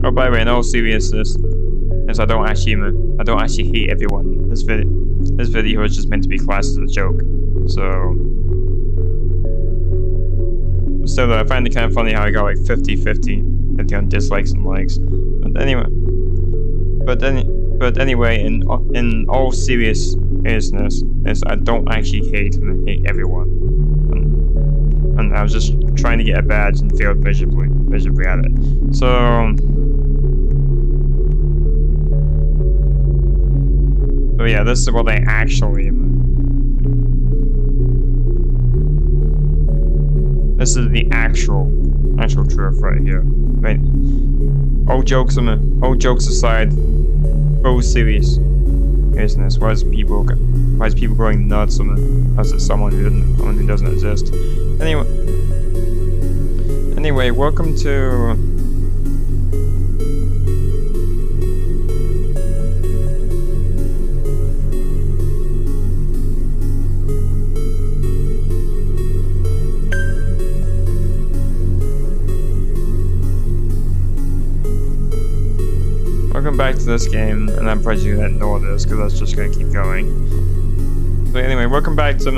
Oh, by the way, in all seriousness, I don't actually hate everyone. This video is just meant to be classed as a joke. So, still, I find it kind of funny how I got like 50-50 on dislikes and likes. But anyway, in all seriousness, I don't actually hate everyone. And I was just trying to get a badge and failed miserably at it. So yeah, this is what I actually am. This is the actual truth right here. Right. All jokes aside, all seriousness. Why is people going nuts on it? As it's someone who doesn't exist. Anyway, welcome to. Welcome back to this game, and I'm probably gonna ignore this because that's just gonna keep going. But anyway, welcome back to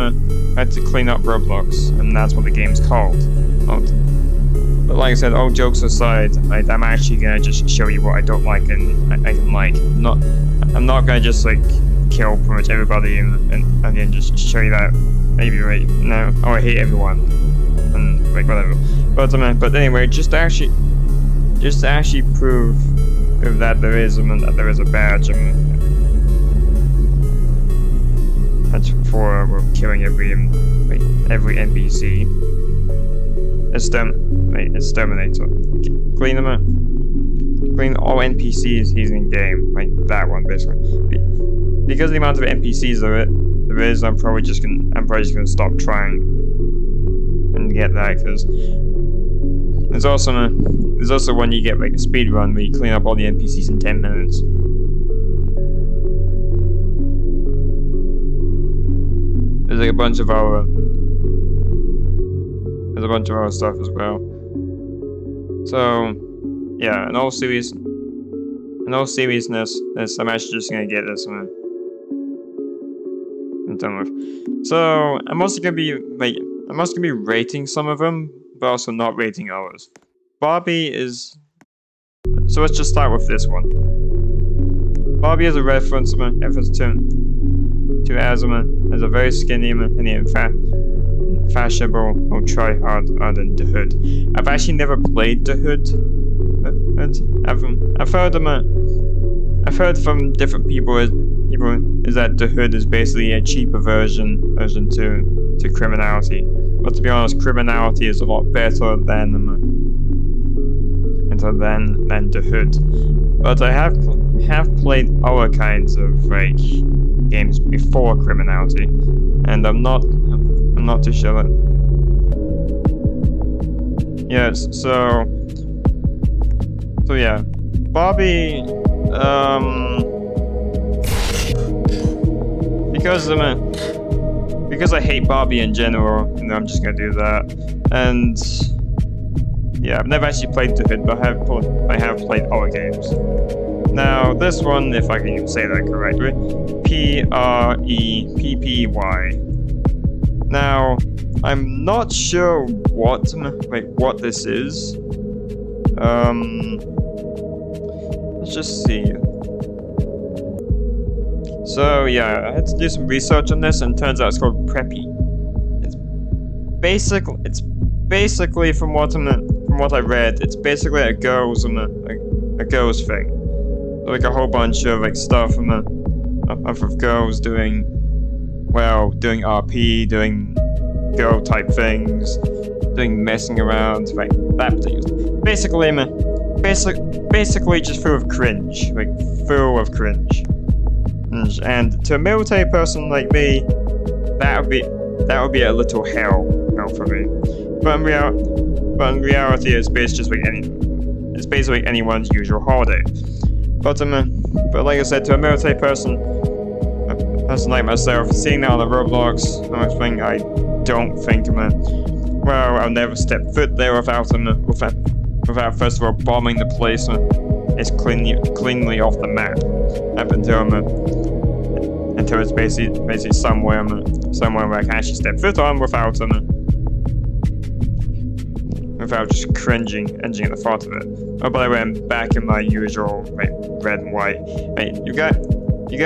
clean up Roblox, and that's what the game's called. But like I said, all jokes aside, I'm actually gonna just show you what I don't like and I can like. I'm not gonna just like kill pretty much everybody and then just show you that maybe right no. Oh, I hate everyone and like whatever. But anyway, just to actually prove that there is a badge for killing every NPC. Exterminator. Clean them up. Clean all NPCs he's in game. Like that one basically. Because of the amount of NPCs there is, I'm probably just gonna stop trying and get that because there's also when you get like a speed run where you clean up all the NPCs in 10 minutes. There's like a bunch of our stuff as well. So yeah, in all seriousness, I'm actually just gonna get this one and done with. So I'm also gonna be rating some of them, but also not rating others. Bobby is. So let's just start with this one. Bobby is a reference to Azuma as a very skinny and fashionable or try hard than the Hood. I've actually never played the Hood. I've heard from different people is that the Hood is basically a cheaper version to Criminality. But to be honest, Criminality is a lot better than the Hood. But I have played other kinds of like games before Criminality, and I'm not too sure. Yes, so yeah, Bobby. Because I hate Bobby in general, and I'm just gonna do that. And yeah, I've never actually played the Hood, but I have played other games. Now this one, if I can even say that correctly, Preppy. Now I'm not sure what this is. Let's just see. So yeah, I had to do some research on this, and it turns out it's called Preppy. It's basically from what I read, it's basically a girls thing. Like a whole bunch of like stuff of girls doing RP, doing girl type things, doing messing around, like that particular stuff. Basically just full of cringe, And to a military person like me, that would be a little hell for me. But in reality, it's basically anyone's usual holiday. But like I said, to a military person like myself, seeing that on the Roblox, I don't think I'll never step foot there without without first of all bombing the place. It's cleanly off the map up until it's basically somewhere where I can actually step foot on without just cringing at the thought of it. Oh, by the way, I'm back in my usual red and white. You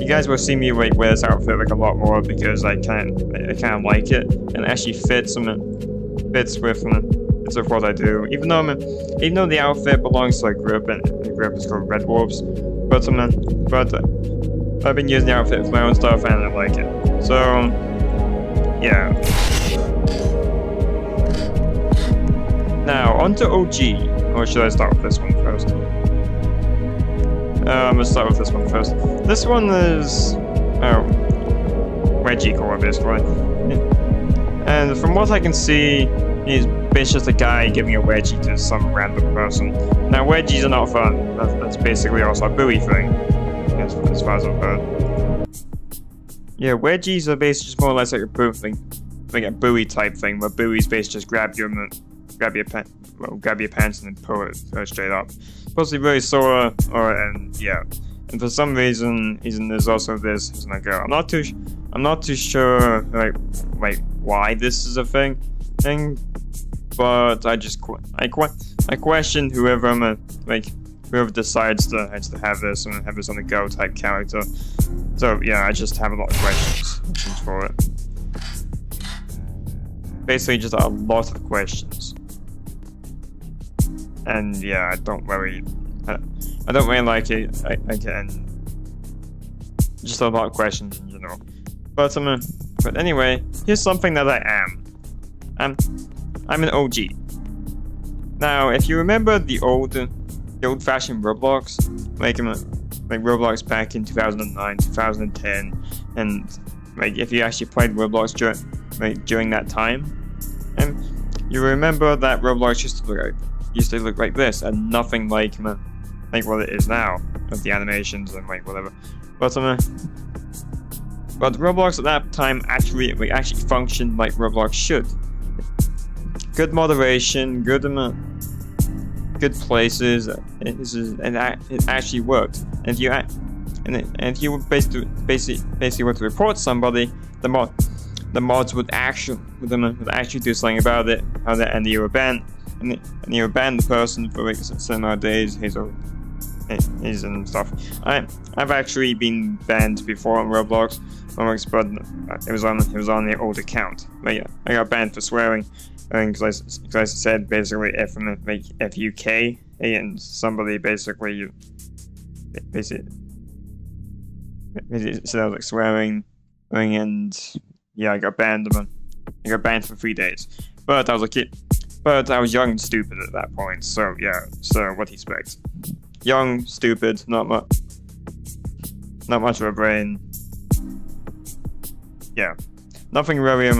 guys will see me wear this outfit a lot more because I kind of like it and it actually fits with what I do. Even though the outfit belongs to a group and the group is called Red Wolves, but I've been using the outfit for my own stuff and I like it. So yeah. Now on to OG. Or should I start with this one first? Let's start with this one first. This one is Wedgie core basically. And from what I can see, he's just a guy giving a wedgie to some random person. Now wedgies are not fun. That's basically also a buoy thing, as far as I've heard. Yeah, wedgies are basically just more or less like a buoy thing, like a buoy type thing, where buoys basically just grab your pants and then pull it straight up. Possibly very sore, and yeah. And for some reason there's also this. I'm not too sure why this is a thing, but I question whoever decides to have this and have this on the go type character. So yeah, I just have a lot of questions for it. Basically, just a lot of questions. And yeah, I don't really like it. Again, just a lot of questions in general. But anyway, here's something that I am. I'm an OG. Now, if you remember the old-fashioned Roblox, like Roblox back in 2009, 2010, and if you actually played Roblox during that time, and you remember that Roblox used to look like this, and nothing like what it is now, with the animations and whatever. But Roblox at that time actually functioned like Roblox should. Good moderation, good places. It actually worked. And if you basically were to report somebody, the mods would actually do something about it. And you were banned. And you banned the person for a certain amount of days. He's and stuff. I've actually been banned before on Roblox, but it was on the old account. But yeah, I got banned for swearing, because I said basically if you K and somebody basically said I was swearing, and yeah, I got banned. I got banned for 3 days. But I was a kid. But I was young and stupid at that point, so yeah, so what do you expect? Young, stupid, not much of a brain. Yeah, nothing really at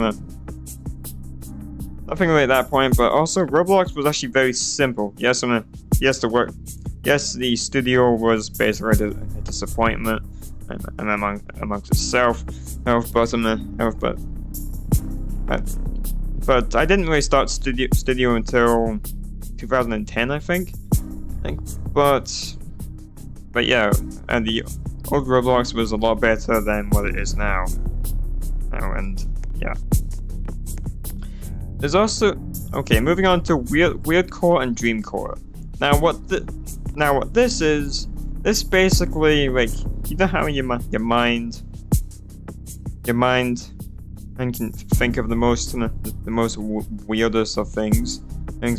that point, but also Roblox was actually very simple. Yes, the studio was basically a disappointment amongst itself, but I didn't really start studio until 2010, I think. But yeah, and the old Roblox was a lot better than what it is now. And yeah. There's also moving on to weird core and dream core. Now what this is? This basically you know how your mind and can think of the most weirdest of things and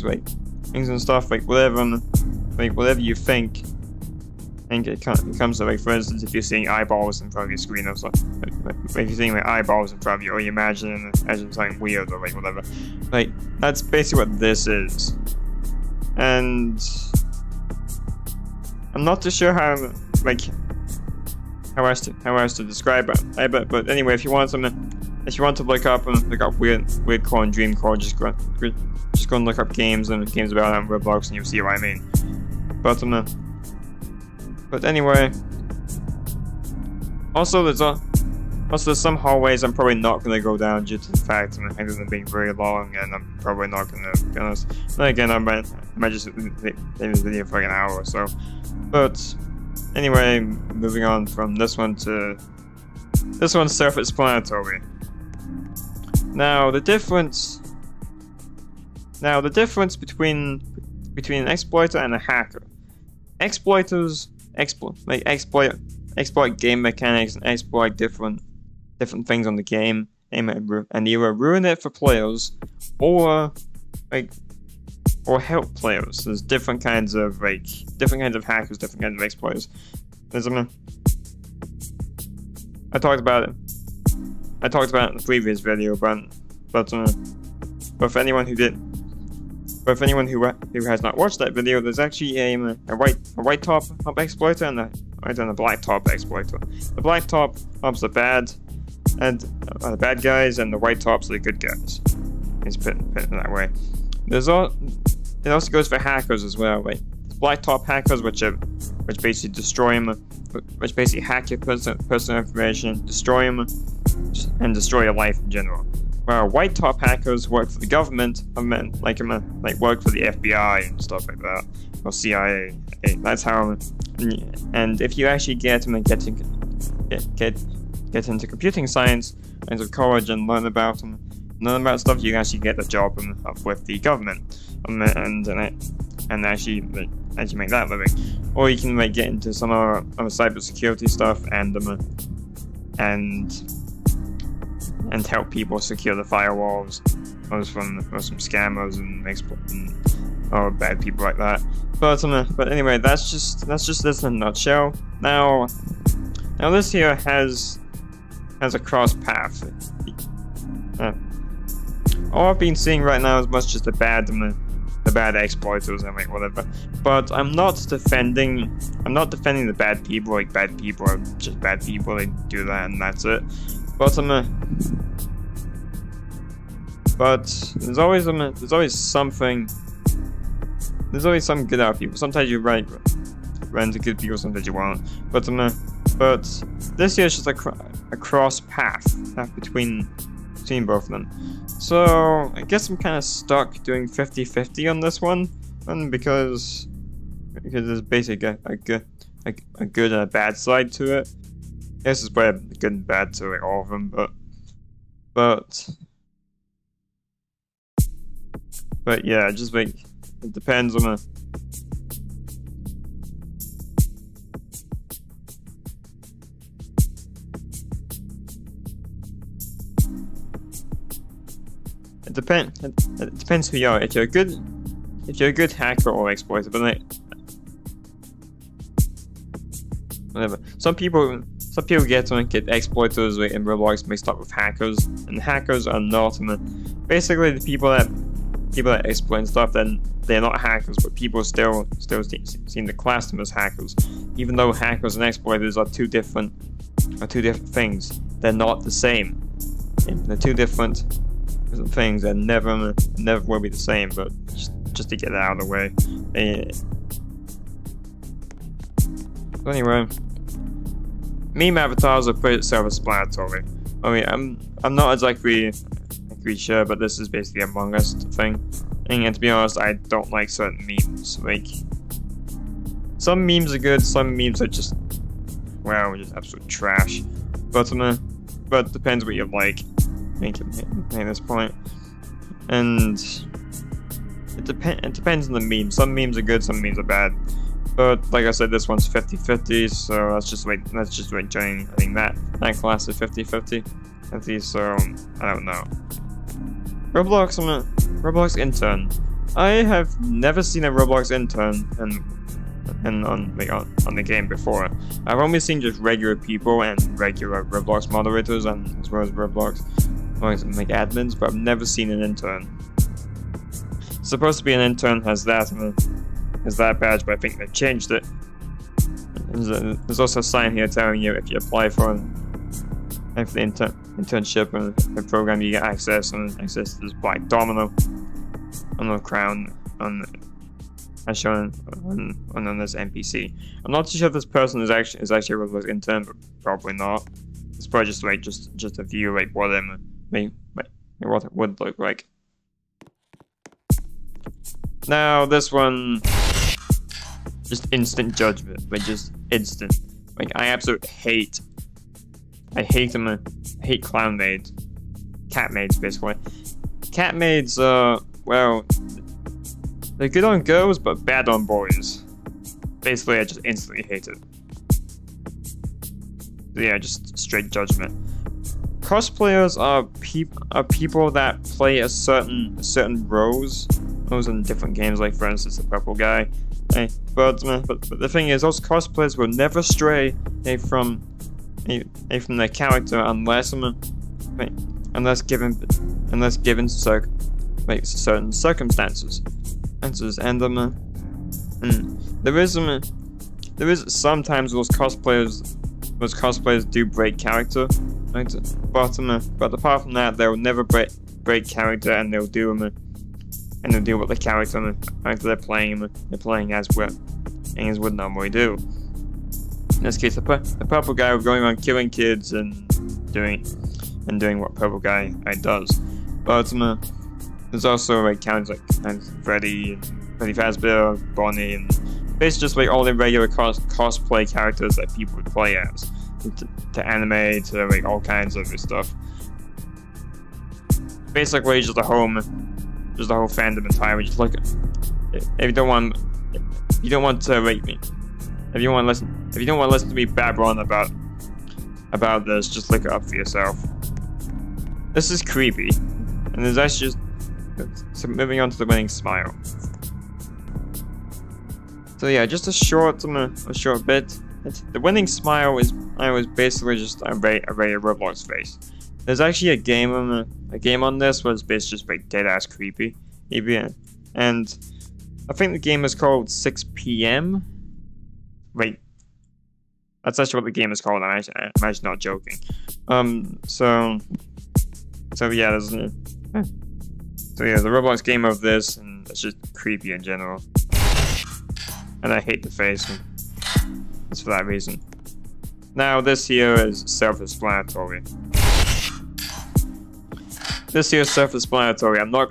stuff, whatever you think, and it comes to for instance, if you're seeing eyeballs in front of your screen or something, if you're seeing eyeballs in front of you, or you imagine something weird or whatever, that's basically what this is. And I'm not too sure how else to describe it, but anyway, if you want to look up weird core and dream core, just go and look up games about it on Roblox, and you'll see what I mean. But anyway, also Also, there's some hallways I'm probably not going to go down due to the fact I'm thinking them being very long, and I'm probably not going to be honest. Then again, I might just leave this video for like an hour or so. But anyway, moving on from this one to this one's self-explanatory. Now the difference between an exploiter and a hacker. Exploiters exploit game mechanics and exploit different things on the game, and either ruin it for players or help players. There's different kinds of hackers, different kinds of exploiters. There's I talked about it in the previous video, but for anyone who has not watched that video, there's actually a white top exploiter and a black top exploiter. The black top are the bad guys, and the white tops are the good guys. It's put it that way. It also goes for hackers as well. Like black top hackers, which basically basically hack your personal information, destroy them, and destroy your life in general. Well, white top hackers work for the government, like work for the FBI and stuff like that, or CIA. That's how. And if you actually get into computing science, into college, and learn about stuff, you can actually get a job with the government, and actually make that living. Or you can get into some other cybersecurity stuff and help people secure the firewalls from scammers or bad people like that. But anyway, that's just this in a nutshell. Now this here has a cross path. All I've been seeing right now is much just the bad exploiters and whatever. But I'm not defending the bad people. Like, bad people are just bad people. They do that and that's it. But there's always something. There's always some good out of people. Sometimes you run into good people, sometimes you won't. But this here is just a cross path between both of them. So I guess I'm kind of stuck doing 50-50 on this one, and because there's basically a good and a bad side to it. This is probably a good and bad to all of them, but yeah, just it depends on It depends who you are. If you're a good hacker or exploiter, but whatever. Some people get exploiters in Roblox mixed up with hackers, and hackers are not. Basically, the people that exploit stuff, then they're not hackers, but people still seem to class them as hackers, even though hackers and exploiters are two different things. They're not the same. They're two different things that never will be the same. But just to get that out of the way. So anyway, meme avatars are pretty self-explanatory. I mean, I'm not exactly sure, but this is basically a Among Us thing. And to be honest, I don't like certain memes. Like, some memes are good, some memes are just absolute trash. But depends what you like. At this point, and it depends on the meme. Some memes are good, some memes are bad. But like I said, this one's 50-50, so let's just wait joining. I think that class is 50-50. So I don't know. Roblox intern. I have never seen a Roblox intern on the game before. I've only seen just regular people and regular Roblox moderators, and as well as Roblox admins, but I've never seen an intern. It's supposed to be an intern has that badge, but I think they've changed it. There's also a sign here telling you if you apply for the internship and the program, you get access to this black domino on the crown as shown on this NPC. I'm not too sure if this person is actually a Roblox intern, but probably not. probably just like just a view like what what it would look like. Now this one, just instant judgment, like just instant. Like I absolutely hate them. I hate clown maids, cat maids basically. Cat maids, well, they're good on girls but bad on boys. Basically, I just instantly hate it. So yeah, just straight judgment. Cosplayers are people that play a certain roles in different games, like for instance the purple guy. But the thing is, those cosplayers will never stray from their character unless given certain circumstances. And there is sometimes those cosplayers do break character, right? But apart from that, they'll never break character, and they'll deal with the character they're playing as would normally do. In this case, the purple guy was going around killing kids and doing what purple guy does. But there's also like characters like Freddy Fazbear, Bonnie, and basically just like all the regular cosplay characters that people would play as, to anime, to like all kinds of stuff. Basically, just the whole fandom entirely. Just look at, if you don't want to rate me, if you don't want to listen to me babble on about this, just look it up for yourself. This is creepy, and there's actually just. So moving on to the winning smile. So yeah, just a short bit. The winning smile was basically just a regular Roblox face. There's actually a game on this where it's basically just like dead ass creepy. And I think the game is called 6 PM. Wait, that's actually what the game is called. I'm actually not joking. So yeah, there's. So yeah, the Roblox game of this, and it's just creepy in general. And I hate the face, and it's for that reason. Now this here is self-explanatory. I'm not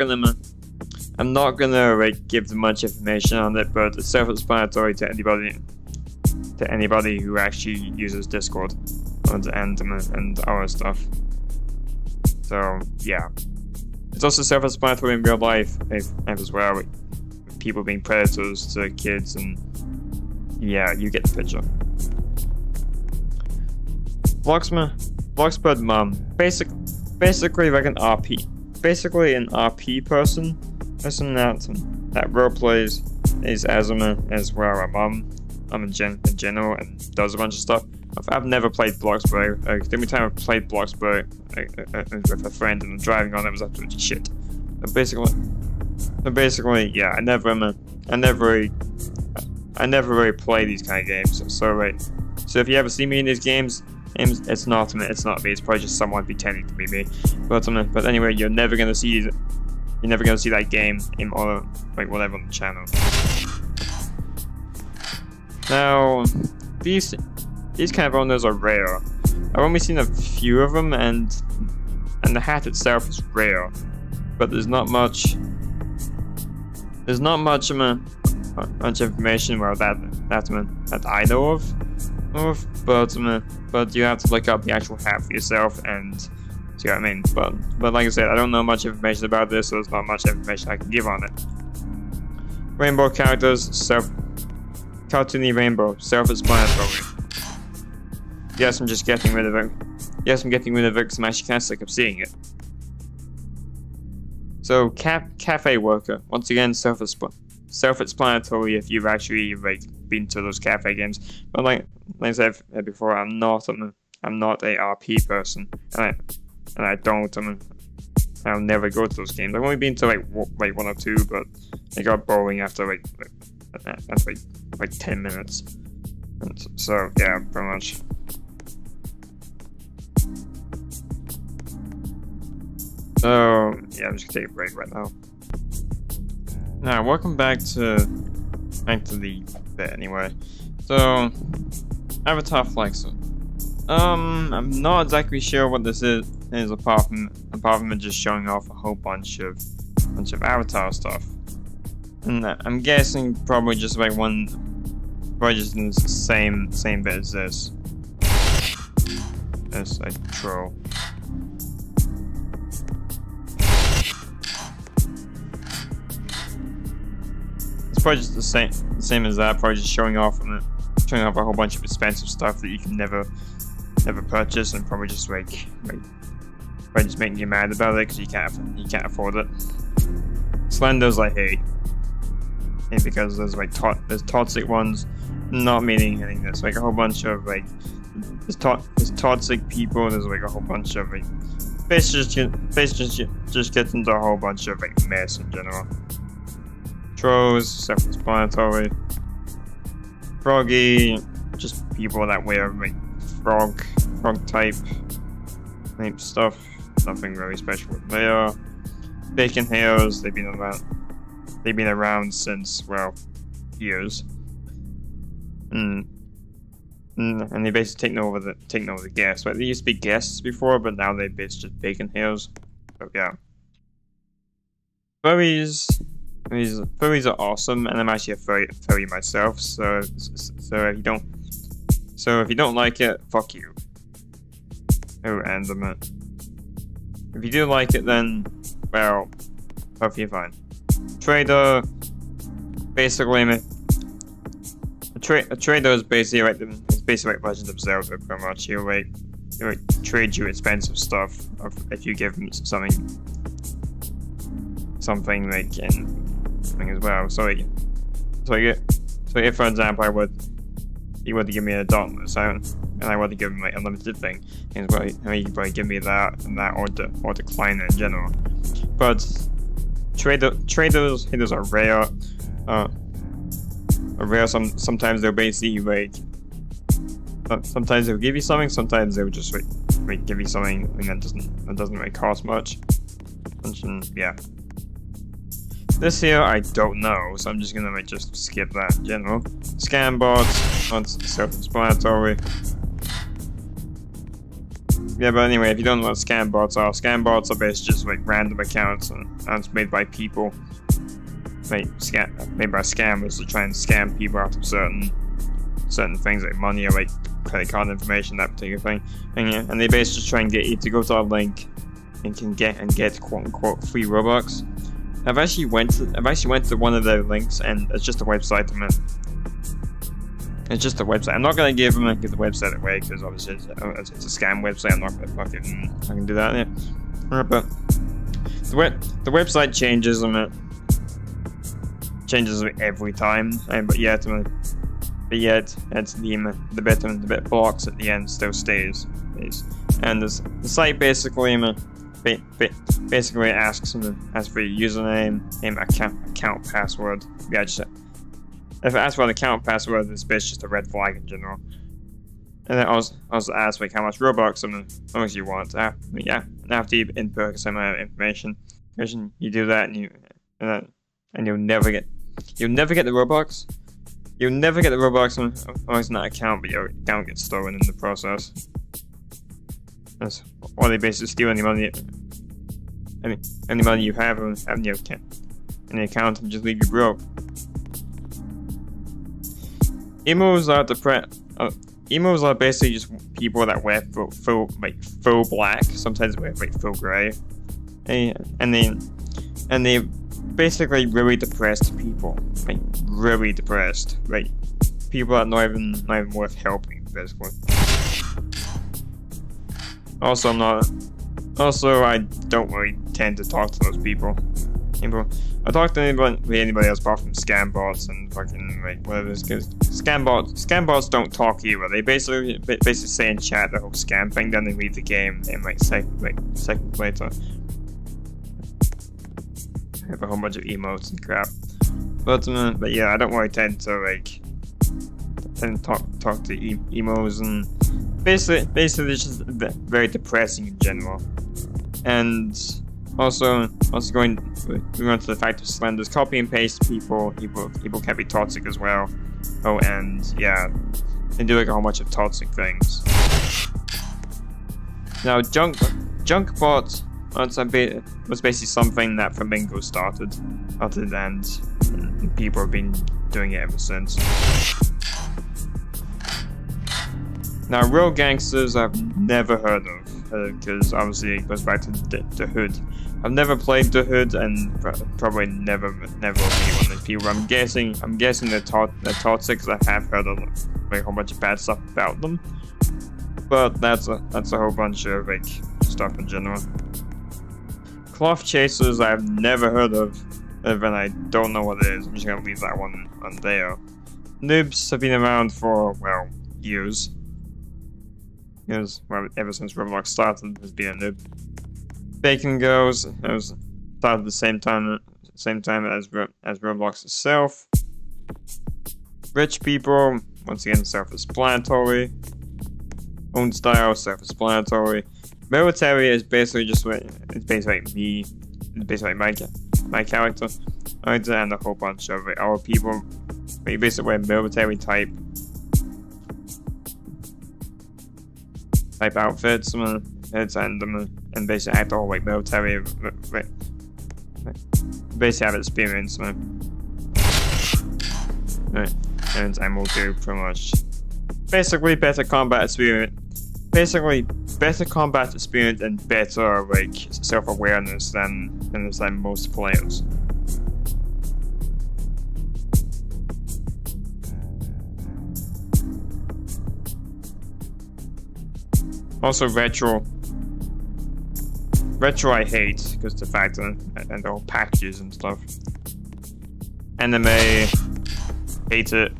gonna like give much information on it, but it's self-explanatory to anybody who actually uses Discord and other stuff. So yeah. It's also self-explanatory in real life as well, with people being predators to kids, and yeah, you get the picture. Bloxbird Mum, basically like an RP, an RP person that roleplays is as well a mum in general, and does a bunch of stuff. I've never played Bloxburg. The only time I've played Bloxburg with a friend and I'm driving on it was absolutely shit. But basically, yeah, I never really play these kind of games. So if you ever see me in these games, it's not me. It's probably just someone pretending to be me. But anyway, you're never gonna see that game in whatever on the channel. Now these kind of owners are rare. I've only seen a few of them, and the hat itself is rare, but there's not much information about that I know of. But you have to look up the actual hat for yourself and see what I mean. But like I said, I don't know much information about this, so there's not much information I can give on it. Rainbow characters, cartoony rainbow, self-explanatory. Yes, I'm just getting rid of it. Yes, I'm getting rid of it because I'm actually kind of sick of seeing it. So, cafe worker. Once again, self-explanatory if you've actually been to those cafe games. But like I said before, I'm not a RP person, and I'll never go to those games. I've only been to like 1 or 2, but I got boring after like 10 minutes. And so yeah, pretty much. So yeah, I'm just gonna take a break right now. Now, welcome back to the bit anyway. So, Avatar Flexer. I'm not exactly sure what this is apart from it just showing off a whole bunch of avatar stuff. And I'm guessing probably just like probably just in the same bit as this. As a troll. It's probably just the same as that. Probably just showing off a whole bunch of expensive stuff that you can never purchase, and probably just probably just making you mad about it because you can't afford it. Slenders I hate. Because there's there's toxic ones, not meaning anything. There's like a whole bunch of there's toxic people. There's like a whole bunch of basically just gets into a whole bunch of mess in general. Trolls, self-explanatory. Froggy, just people that wear frog type stuff. Nothing really special there. Bacon hairs, they've been around since, well, years. And they basically taking over the guests. Like, they used to be guests before, but now they're basically just bacon hairs. So yeah. Furries are awesome, and I'm actually a furry myself. So if you don't like it, fuck you. Oh, and if you do like it, then well, hope you're fine. Trader, basically, a trader is basically like Legend of Zelda, pretty much. He'll trade you expensive stuff if you give him something as well. So if for example he would give me a Dauntless, and I would give him unlimited thing, and he'd probably give me that and that, or decline it in general. But traders are rare. Sometimes they'll basically sometimes they'll give you something. Sometimes they'll just give you something that doesn't really cost much. And yeah. This here I don't know, so I'm just gonna just skip that in general. Scam bots, not self-explanatory. Yeah, but anyway, if you don't know what scam bots are basically just random accounts made by people, made by scammers to try and scam people out of certain things like money or credit card information, that particular thing. And they basically just try and get you to go to a link and get quote unquote free Robux. I've actually went to one of their links, and it's just a website. It's just a website. I'm not gonna give the website away because obviously it's a scam website. I'm not gonna fucking do that. Yeah. But the website changes every time. But yet it's the bit blocks at the end still stays. And the site basically asks for your username, account password. Yeah, if it asks for an account password, it's basically just a red flag in general. And then I was asked how much Robux how much you want. Yeah, and after you input some information, you do that, and you'll never get the Robux. You'll never get the Robux on that account, but your account gets stolen in the process. Or they basically steal any money you have in your account and just leave you broke. Emos are basically just people that wear full black, sometimes wear full grey, and they basically really depressed people, really depressed, people that not even worth helping, basically. Also, I don't really tend to talk to those people. I talk to anybody else apart from scam bots and fucking whatever. Because scam bots don't talk either. They basically say in chat the whole scam thing, then they leave the game in seconds later. I have a whole bunch of emotes and crap. But yeah, I don't really tend to talk to emos, and basically it's just very depressing in general. And also going to the fact of Slenders, copy and paste people can be toxic as well. Oh, and yeah, they do a whole bunch of toxic things. Now, junk bot was basically something that Flamingo started, and people have been doing it ever since. Now, real gangsters I've never heard of, because obviously it goes back to the Hood. I've never played the Hood, and probably never will be one of these people. I'm guessing they're toxic, because I have heard a whole bunch of bad stuff about them. But that's a whole bunch of like stuff in general. Cloth chasers I've never heard of, and I don't know what it is. I'm just gonna leave that one on there. Noobs have been around for, well, years. Well, ever since Roblox started, has been a noob. Bacon girls started the same time as Roblox itself. Rich people, once again, self-explanatory. Own style, self-explanatory. Military is basically just me. It's basically my character, and a whole bunch of other people. We basically wear military type outfits, and basically act all like military. Basically have experience, and I will do pretty much. Basically, better combat experience. Basically, better combat experience and better like self-awareness than most players. Also, retro I hate because the fact and all packages and stuff. Anime, hate it.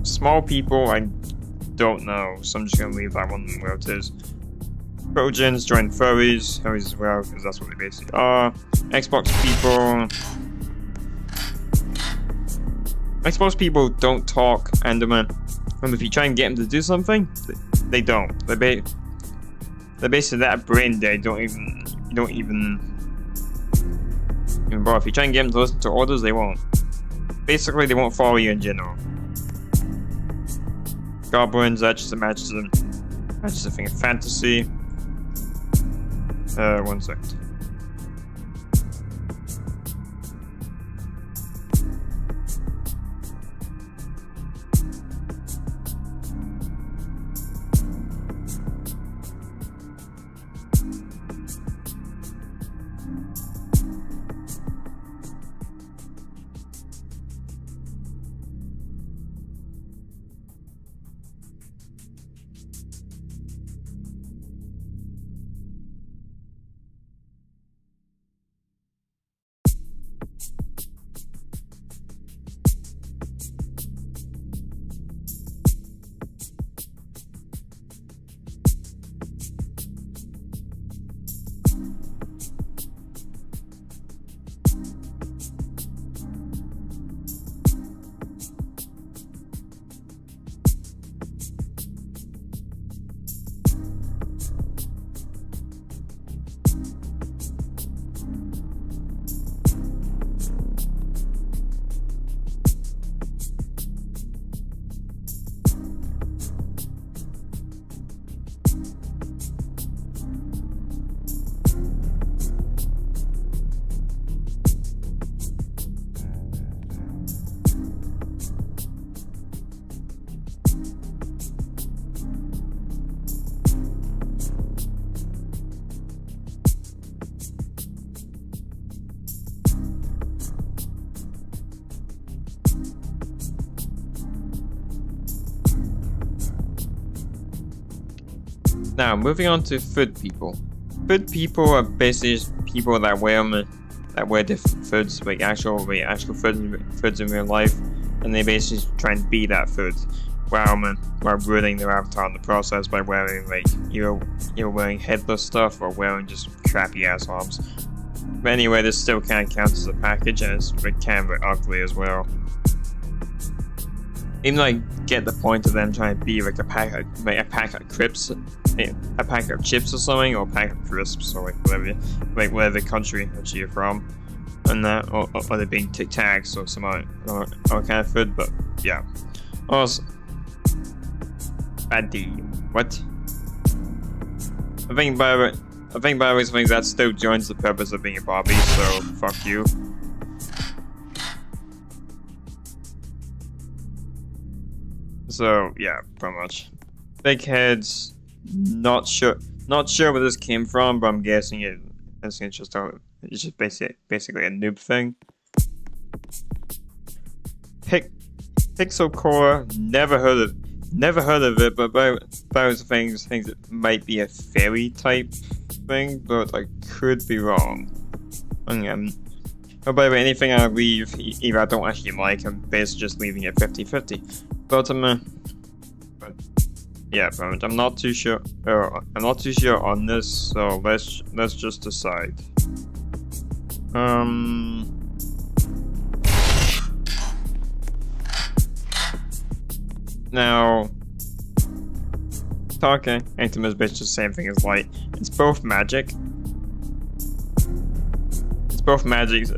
Small people, I don't know, so I'm just gonna leave that one where it is. Trojans join furries as well, because that's what they basically are. Xbox don't talk, and if you try and get them to do something, they don't. They're basically that brain dead. You don't even. Bro, if you try and get them to listen to orders, they won't. Basically, they won't follow you in general. Goblins, that just matches a thing of fantasy. 1 second. Now, moving on to food people. Food people are basically just people that wear different foods, like actual foods in real life, and they basically try and be that food, while ruining their avatar in the process by wearing like you're wearing headless stuff or wearing just crappy ass arms. But anyway, this still kind of counts as a package, and it's kind of ugly as well. Even though I get the point of them trying to be like a pack of chips or something, or a pack of crisps, or like whatever country that you're from, and that, or they're being Tic Tacs or some other kind of food. But yeah, Also, what? I think by the way, something that still joins the purpose of being a Barbie, so fuck you. So yeah, pretty much. Big heads, not sure where this came from, but I'm guessing it's just basically a noob thing. Pixel Core, never heard of it, but those things it might be a fairy type thing, but I could be wrong. Oh, by the way, anything I leave, either I don't actually like, I'm basically just leaving it 50-50. But yeah, but I'm not too sure. I'm not too sure on this, so let's just decide. Now, okay, Anthem is basically the same thing as light. It's both magic. It's both magic,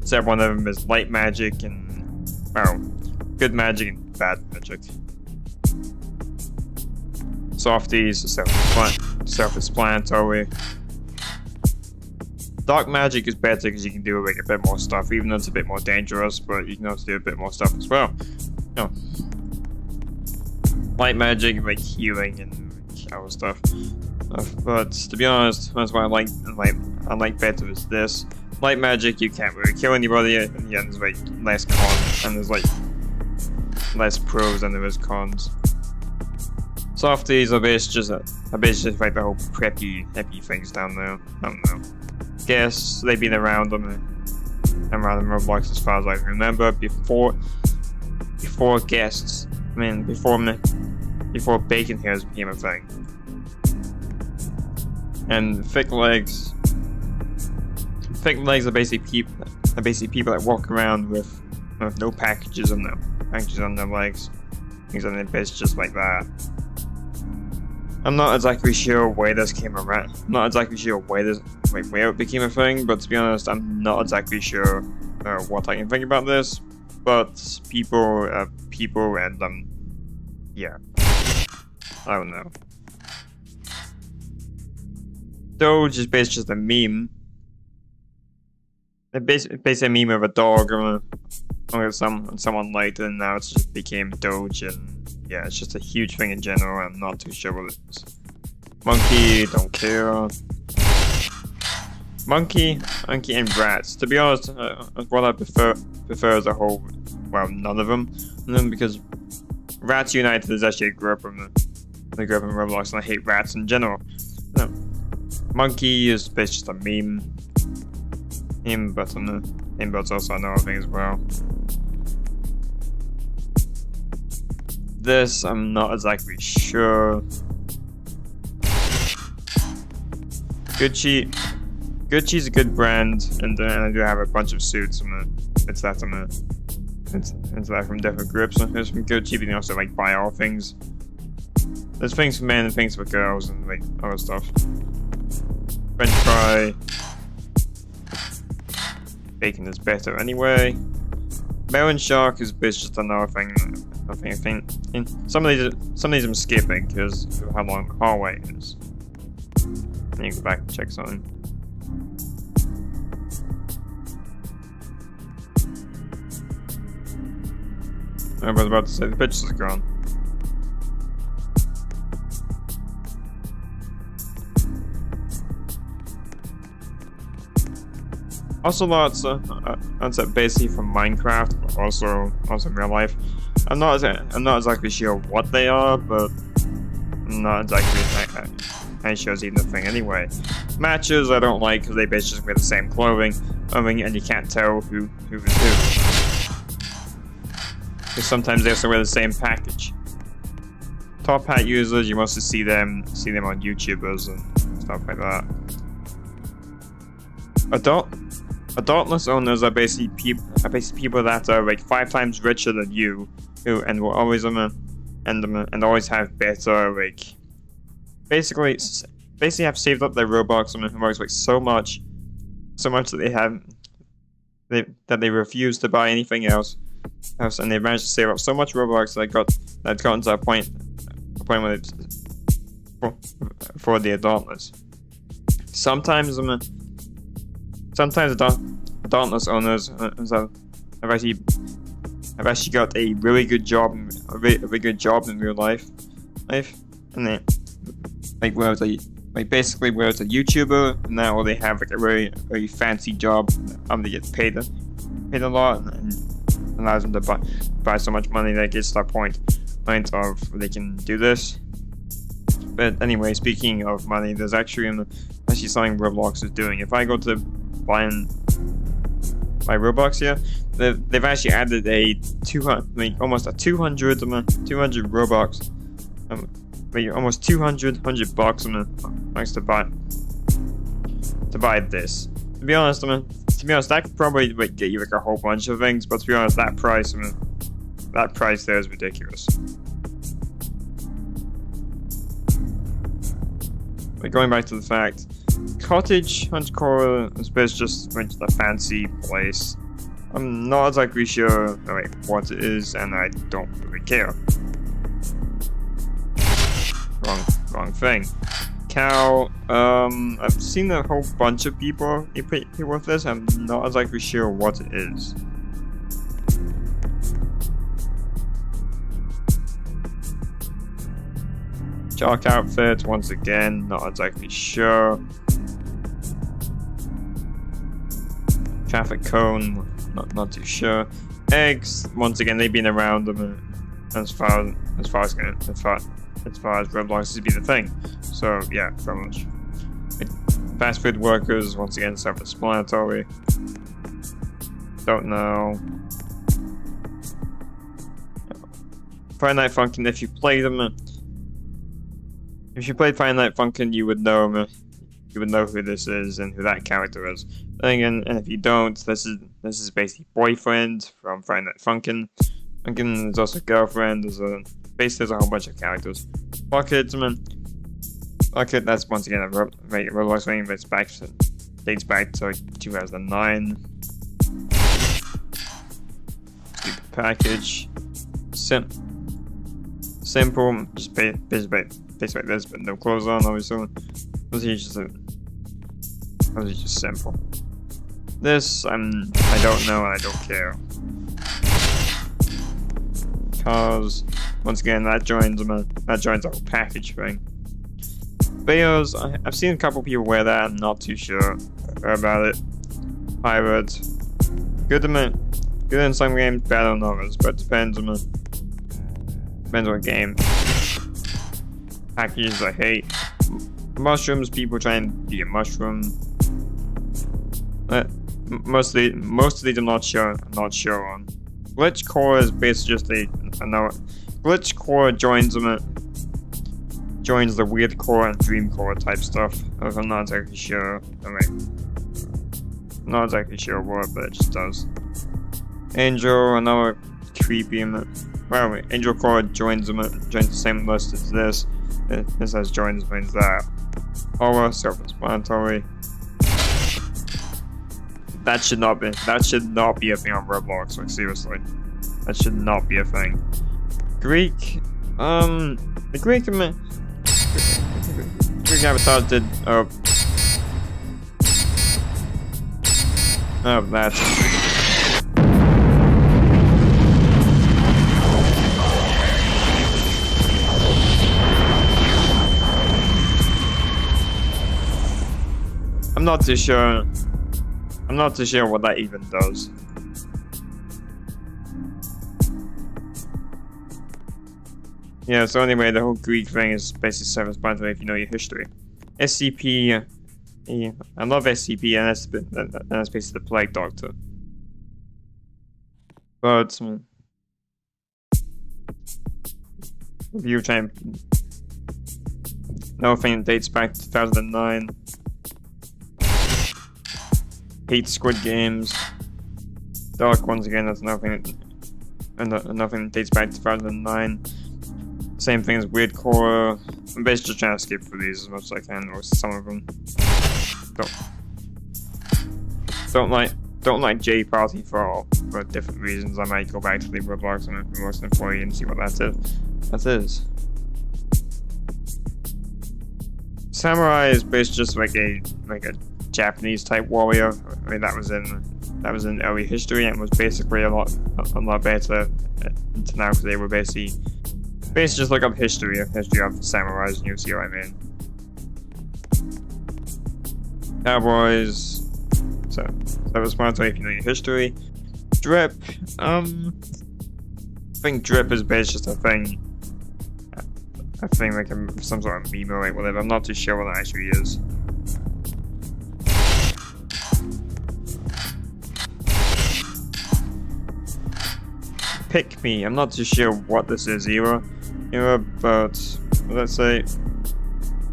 except one of them is light magic and, well, good magic and bad magic. Softies, self-explanatory. Dark magic is better because you can do like a bit more stuff, even though it's a bit more dangerous, but you can also do a bit more stuff as well. No. Light magic, like healing and other stuff. But to be honest, that's why I like better is this. Light magic, you can't really kill anybody, and yeah, there's like less cons, and there's like less pros than there is cons. Softies are basically just like the whole preppy, hippie things down there. I don't know. Guess they've been around them around Roblox as far as I remember before guests. I mean, before bacon hairs became a thing. And thick legs are basically people that walk around with no packages on their legs. Things on their bits just like that. I'm not exactly sure where this came around. I'm not exactly sure where it became a thing, but to be honest, I'm not exactly sure what I can think about this. But people and yeah, I don't know. Doge is basically just a meme. It's basically a meme of a dog or someone liked it, and now it's just became Doge, and yeah, it's just a huge thing in general. I'm not too sure what it is. Monkey, don't care. Monkey, and rats. To be honest, what I prefer as a whole, well, none of them, because Rats United is actually a group in Roblox, and I hate rats in general. No. Monkey is basically just a meme. But also another thing as well. This, I'm not exactly sure. Gucci's a good brand, and I do have a bunch of suits. It's that from different groups. There's from Gucci, but you can also like buy all things. There's things for men and things for girls, and like other stuff. French fry. Bacon is better anyway. Melon Shark is just another thing. I think some of these I'm skipping because of how long the hallway is. I need to go back and check something. I was about to say the pictures are gone. Also, lots basically from Minecraft, but also in real life. I'm not exactly sure what they are, but I'm not exactly sure it's even a thing anyway. Matches I don't like because they basically just wear the same clothing, and you can't tell who is who. Because sometimes they also wear the same package. Top hat users, you mostly see them on YouTubers and stuff like that. Adultless owners are basically people that are like 5 times richer than you, and will always and always have better, like basically have saved up their Robux and works like so much that they refuse to buy anything else, house, and they managed to save up so much Robux that got into a point where it's for the Dauntless. Sometimes the Dauntless owners have actually got a really good job, a really good job in real life, and they basically where it's a YouTuber now, or they have like a very fancy job, they get paid a lot, and allows them to buy so much money that it gets to that point of they can do this. But anyway, speaking of money, there's actually something Roblox is doing. If I go to buy Robux here, they've actually added a 200 Robux, almost 200 bucks thanks to buy this. To be honest, that could probably get you like a whole bunch of things, but to be honest, that price there is ridiculous. But going back to the fact, Cottage Hunter is just a fancy place. I'm not exactly sure what it is, and I don't really care. Wrong thing. Cow. I've seen a whole bunch of people with this. I'm not exactly sure what it is. Shark outfit, once again, not exactly sure. Traffic cone, not too sure. Eggs, once again, they've been around as far as Roblox is be the thing. So yeah, pretty much. Fast food workers, once again, self-explanatory. Don't know. Friday Night Funkin', if you play them. If you played Friday Night Funkin', you would know who this is and who that character is. And if you don't, this is basically boyfriend from Friday Night Funkin'. There's also girlfriend. There's a whole bunch of characters. Bucket, that's once again a Roblox thing that dates back to 2009. Stupid package. Simple, just basically like this, but no clothes on, obviously. Obviously just simple. This, I don't know and I don't care. Cars, once again, that joins the whole package thing. Bears, I've seen a couple people wear that, I'm not too sure about it. Pirate, good in some games, bad on others, but depends on what game. Packages I hate. Mushrooms, people try and be a mushroom. Most of these I'm not sure on. Glitch core is basically just Glitch core joins the weird core and dream core type stuff. I'm not exactly sure. Not exactly sure what, but it just does. Angel, another creepy. Well, Angel core joins the same list as this. This has joins means that. Horror, self-explanatory. That should not be a thing on Roblox. Like seriously, that should not be a thing. Greek, the Greek avatar did. Oh, that's. I'm not too sure. I'm not too sure what that even does. Yeah, so anyway, the whole Greek thing is basically self-explanatory if you know your history. SCP, yeah, I love SCP, and that's basically the Plague Doctor. But review time. Another thing that dates back to 2009. Hate Squid Games. Dark, once again, that's nothing that dates back to 2009. Same thing as Weird Core. I'm basically just trying to skip through these as much as I can, or some of them. don't like J Party for different reasons. I might go back to the Roblox and promote an employee and see what that is. Samurai is basically just like a Japanese type warrior. I mean that was in early history and was basically a lot better to now because they were basically just look up history of samurais and you'll see what I mean. Cowboys. So that was smart if you know your history. Drip. I think drip is basically just a thing. I think like some sort of meme or like whatever. I'm not too sure what that actually is. Pick me. I'm not too sure what this is either. But let's say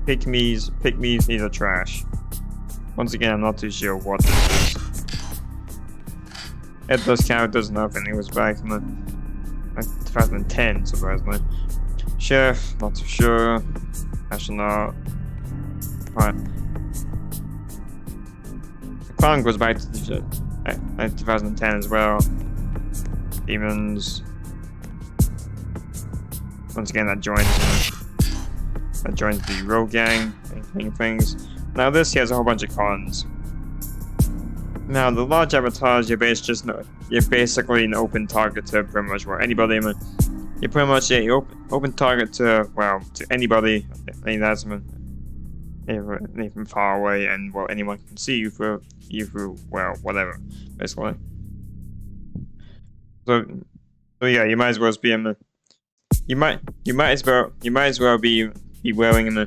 pick me's these are trash. Once again, I'm not too sure what this is. It does count, does nothing. It was back in the 2010, surprisingly. Chef, not too sure. Astronaut. Right. Clown goes back to the 2010 as well. Demons. Once again, that joins the rogue gang and things. Now this here has a whole bunch of cons. Now the large avatars, you're basically an open target to pretty much anybody. You're pretty much an open target to to anybody. Anything far away, and anyone can see you through whatever basically. So yeah, you might as well be you might as well be wearing a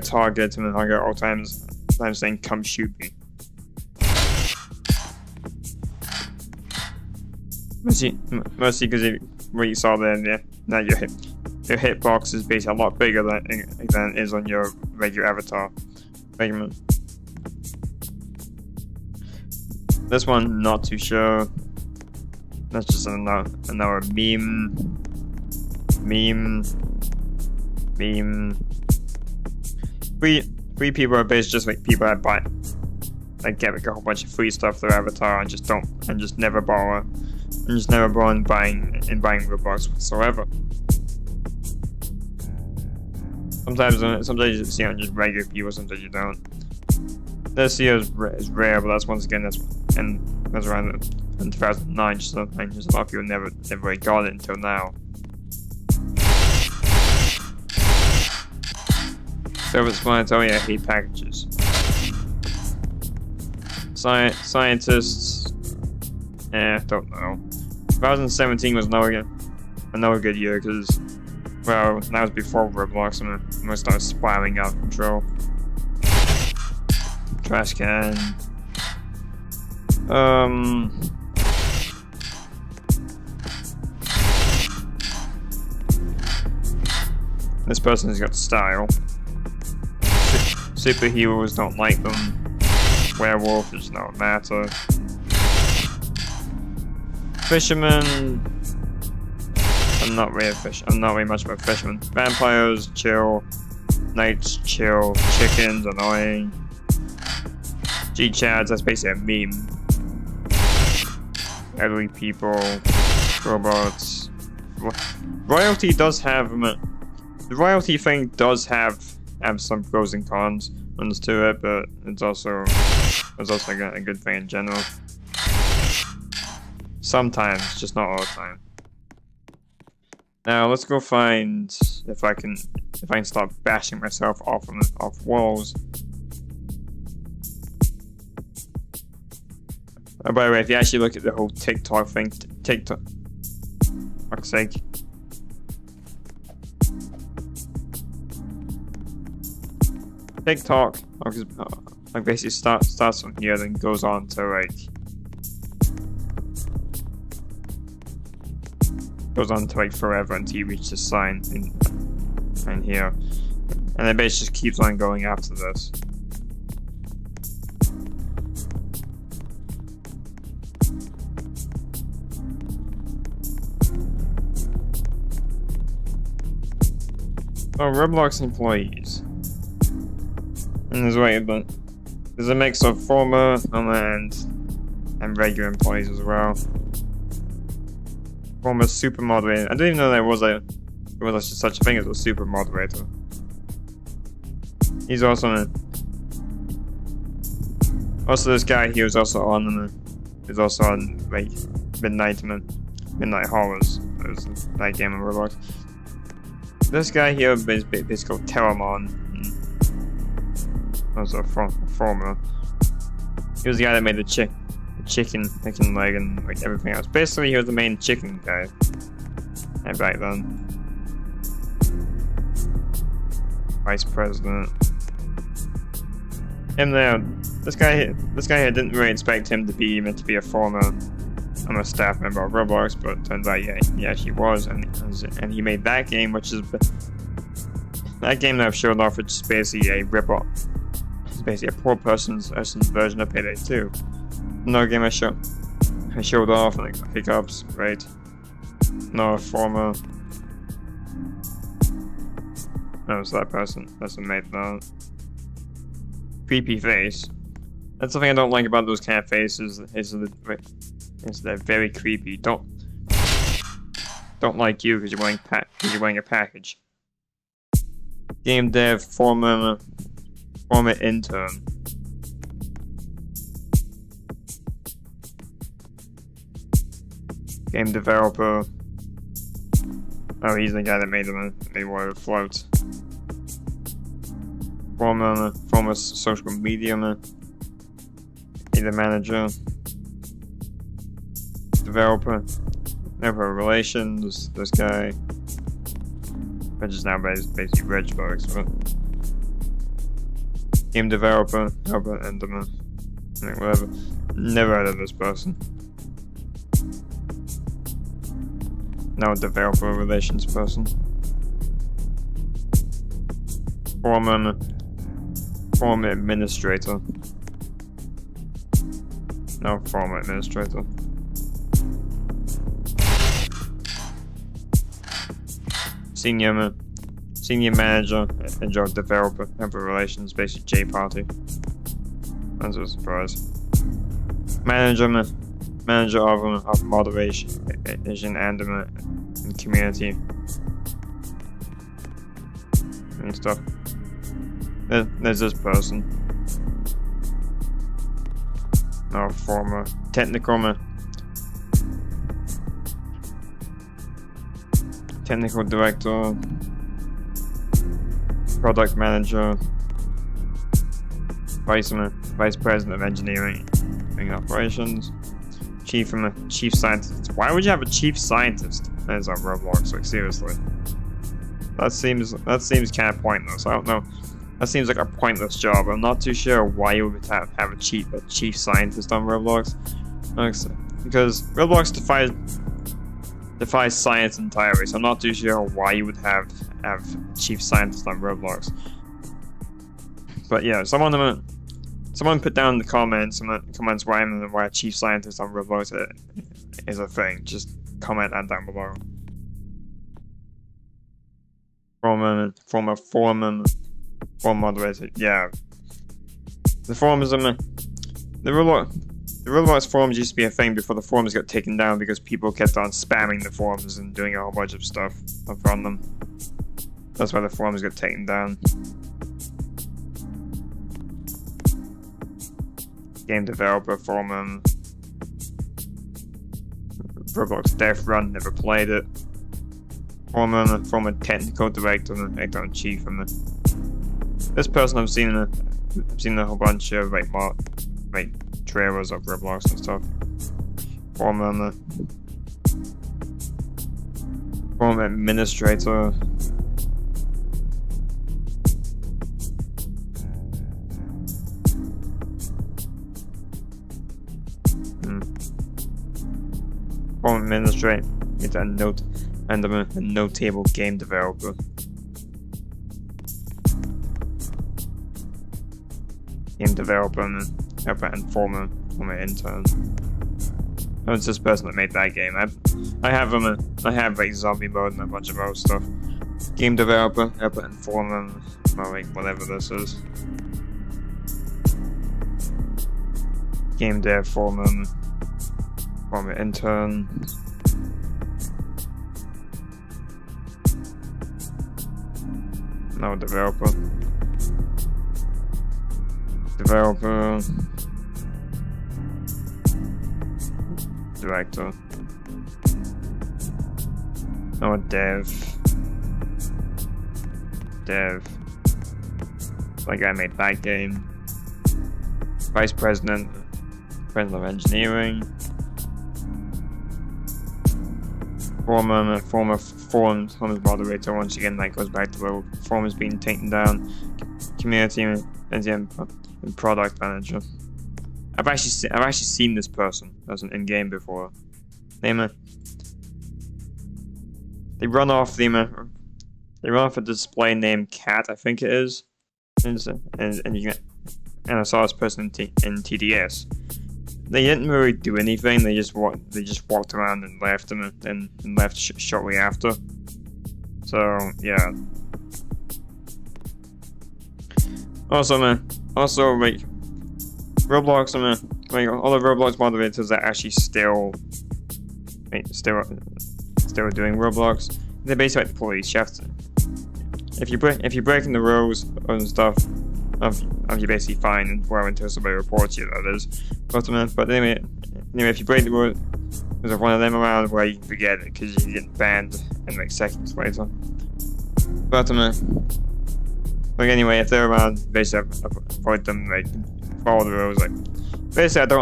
target and at all times saying come shoot me. Mostly because what you saw there, now your hitbox is basically a lot bigger than it is on your regular avatar. This one, not too sure. That's just another meme. Free people are basically just like people that buy, like get like a whole bunch of free stuff through Avatar and just never bother in buying Roblox whatsoever. Sometimes you see on just regular people, sometimes you don't. This year is rare, but that's that's around in 2009. Just a lot of people never really got it until now. Self-explanatory, I hate packages. Scientists, don't know. 2017 was another good year because, well, that was before Roblox and it must start spiraling out of control. Trash can. This person's got style. Superheroes don't like them. Werewolf does not matter. Fisherman. I'm not really much of a fisherman. Vampires, chill. Knights, chill. Chickens, annoying. G-Chads, that's basically a meme. Elderly people. Robots. Royalty does have... The royalty thing does have some pros and cons to it, but it's also a good thing in general. Sometimes, just not all the time. Now let's go find if I can stop bashing myself off walls. Oh, by the way, if you actually look at the whole TikTok thing, TikTok, for fuck's sake. TikTok, like basically starts from here, then goes on to forever until you reach the sign in here, and it basically just keeps on going after this. Oh, Roblox employees. And there's a mix of former and and regular employees as well. Former super moderator. I didn't even know there was such a thing as a super moderator. He's also this guy. He was also on like Midnight Horrors. It was that game on Roblox. This guy here is called Terramon. Also a former. He was the guy that made the chicken leg and like everything else. Basically, he was the main chicken guy. And back then, vice president. Him there. This guy here didn't really expect him to be meant to be a former. I'm a staff member of Roblox, but it turns out he actually was, and he made that game, which is that game that I've showed off, which is basically a rip-off. It's basically a poor person's version of Payday 2. Another game I showed off, like hiccups, right? No former. No, it's that person. That's what made that. Creepy face. That's something I don't like about those kind of faces. Is they're very creepy. Don't like you because you're wearing a package. Game dev, former intern. Game developer. Oh, he's the guy that made water float. Former social media manager. Developer, network relations, this guy, which is now basically rich folks, but game developer, Enderman, whatever. Never heard of this person. Now a developer relations person. Former administrator. No, former administrator. Senior manager and job developer, relations, basically J party. That's a surprise. Manager of moderation and community and stuff. There's this person. No, former technical director, product manager, vice president of engineering and operations, chief scientist. Why would you have a chief scientist as on Roblox? Like seriously, that seems kind of pointless. I don't know. That seems like a pointless job. I'm not too sure why you would have a chief scientist on Roblox, because Roblox defies science entirely, so I'm not too sure why you would have chief scientist on Roblox. But yeah, someone put down in the comments why a chief scientist on Roblox is a thing. Just comment that down below. Former moderator. Yeah, the Roblox forums used to be a thing before the forums got taken down because people kept on spamming the forums and doing a whole bunch of stuff on them. That's why the forums got taken down. Game developer, forum, Roblox Death Run, never played it. Former technical director and editor-in-chief. This person I've seen a whole bunch of trailers of Roblox and stuff. Former administrator. Former administrator. It's a note table game developer. Game developer and former intern. Oh, it's this person that made that game. I have like zombie mode and a bunch of other stuff. Game developer, and former, like whatever this is. Game dev, former, Former intern. No, developer. Developer. Director. No, dev. Dev. Like I made that game. Vice President. President of Engineering. Former forums moderator. Once again, that goes back to the forums being taken down. Community and product manager. I've actually seen this person as an in-game before. They run off a display named Cat, I think it is, and I saw this person in TDS. They didn't really do anything. They just walked around and left, and left shortly after. So yeah. Also like Roblox, like all the Roblox moderators are actually still doing Roblox. They're basically like the police. You have to, if you're breaking the rules and stuff, you're basically fine. Well, until somebody reports you, that is. But anyway, if you break the rules, there's one of them around where you can forget it because you get banned in like seconds later. But like anyway, if they're around, basically avoid them. Like follow the rules. Like basically,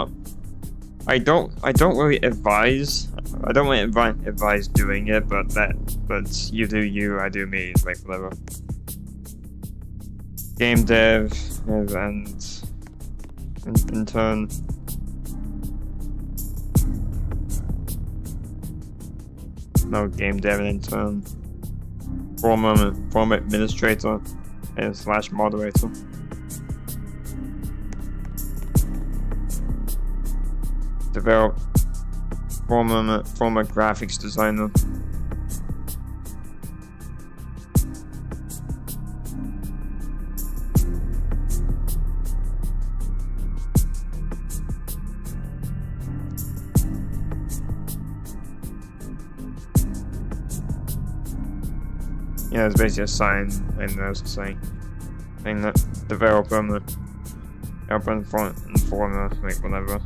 I don't really advise. I don't really advise doing it, but you do you, I do me. Like whatever. Game dev and intern. No, game dev and intern. Former administrator and / moderator. Develop. Former graphics designer. Yeah, it's basically a sign in there saying that developer and informer, like whatever.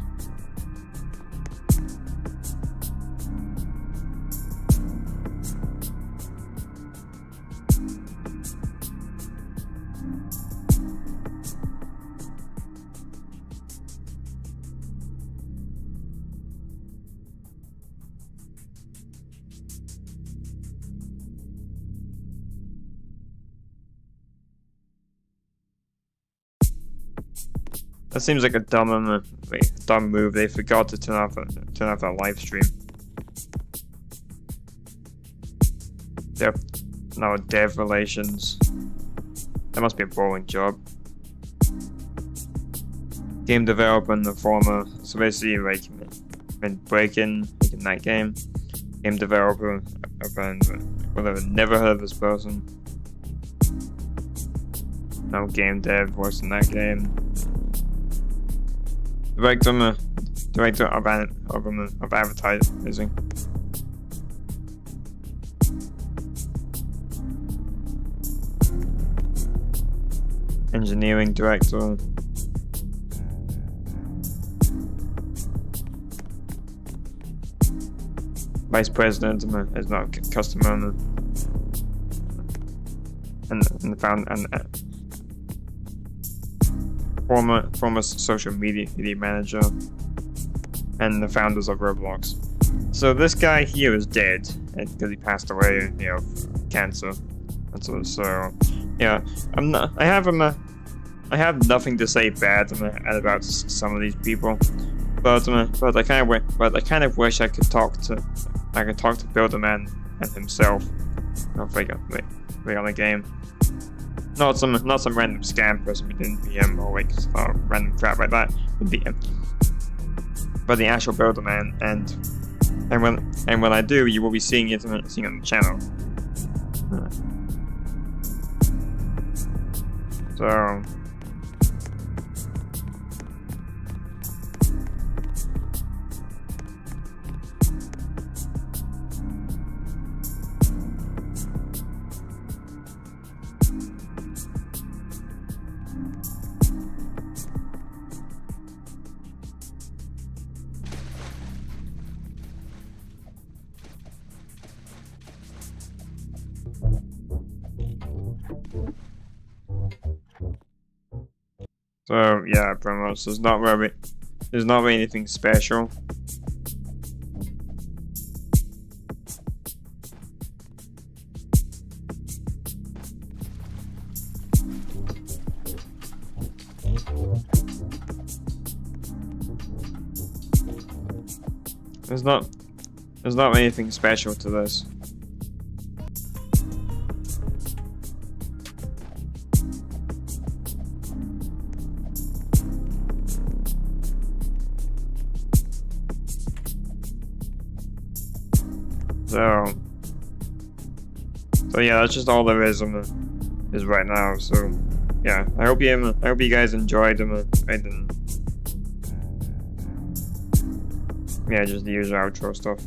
That seems like a dumb move. They forgot to turn off that live stream. Yep. No, dev relations. That must be a boring job. Game developer and the former. So basically, like, been breaking in that game. Game developer, whatever. Never heard of this person. No game dev works in that game. Director of advertising. Engineering director. Vice president is not a customer and the founder and former social media manager and the founders of Roblox. So this guy here is dead because he passed away, of cancer. And so yeah, I have nothing to say bad about some of these people, but I kind of wish I could talk to Builderman and himself. On the game. Not some random scam person within VM or like random crap like that with VM. But the actual Builderman, and when I do, you will be seeing it on the channel. So So yeah, pretty much. There's not really anything special. There's not anything special to this. So yeah, that's just all there is on is right now. So yeah, I hope you guys enjoyed them. And yeah, just the usual outro stuff.